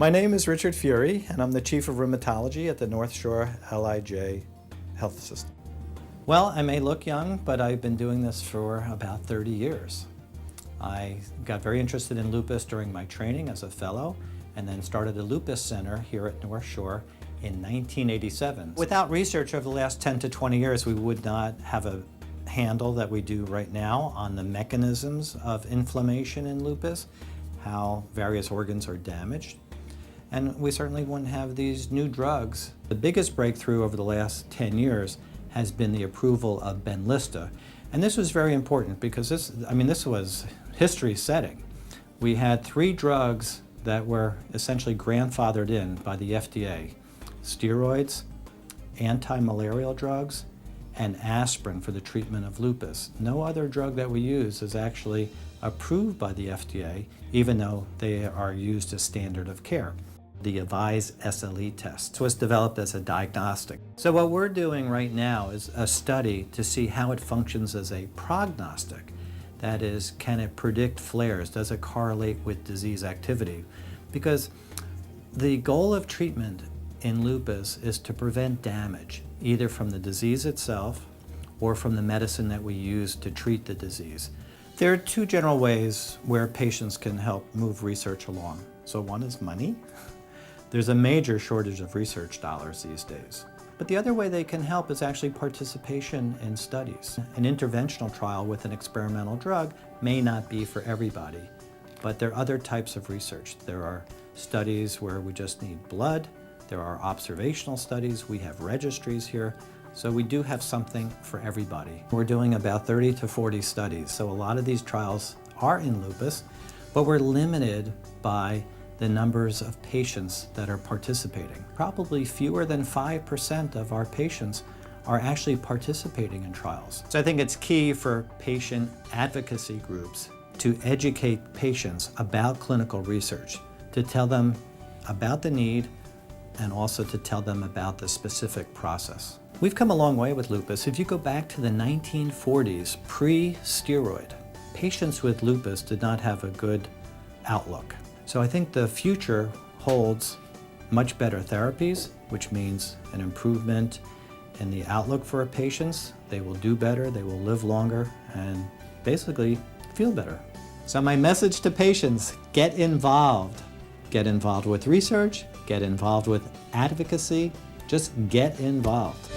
My name is Richard Furie, and I'm the Chief of Rheumatology at the North Shore LIJ Health System. Well, I may look young, but I've been doing this for about 30 years. I got very interested in lupus during my training as a fellow, and then started a lupus center here at North Shore in 1987. Without research over the last 10 to 20 years, we would not have a handle that we do right now on the mechanisms of inflammation in lupus, how various organs are damaged. And we certainly wouldn't have these new drugs. The biggest breakthrough over the last 10 years has been the approval of Benlysta. And this was very important because this was history setting. We had 3 drugs that were essentially grandfathered in by the FDA: steroids, anti-malarial drugs, and aspirin for the treatment of lupus. No other drug that we use is actually approved by the FDA, even though they are used as standard of care. The AVISE SLE test was developed as a diagnostic. So what we're doing right now is a study to see how it functions as a prognostic. That is, can it predict flares? Does it correlate with disease activity? Because the goal of treatment in lupus is to prevent damage, either from the disease itself or from the medicine that we use to treat the disease. There are 2 general ways where patients can help move research along. So one is money. There's a major shortage of research dollars these days. But the other way they can help is actually participation in studies. An interventional trial with an experimental drug may not be for everybody, but there are other types of research. There are studies where we just need blood. There are observational studies. We have registries here. So we do have something for everybody. We're doing about 30 to 40 studies. So a lot of these trials are in lupus, but we're limited by the numbers of patients that are participating. Probably fewer than 5% of our patients are actually participating in trials. So I think it's key for patient advocacy groups to educate patients about clinical research, to tell them about the need and also to tell them about the specific process. We've come a long way with lupus. If you go back to the 1940s, pre-steroid, patients with lupus did not have a good outlook. So I think the future holds much better therapies, which means an improvement in the outlook for our patients. They will do better, they will live longer, and basically feel better. So my message to patients: get involved. Get involved with research, get involved with advocacy, just get involved.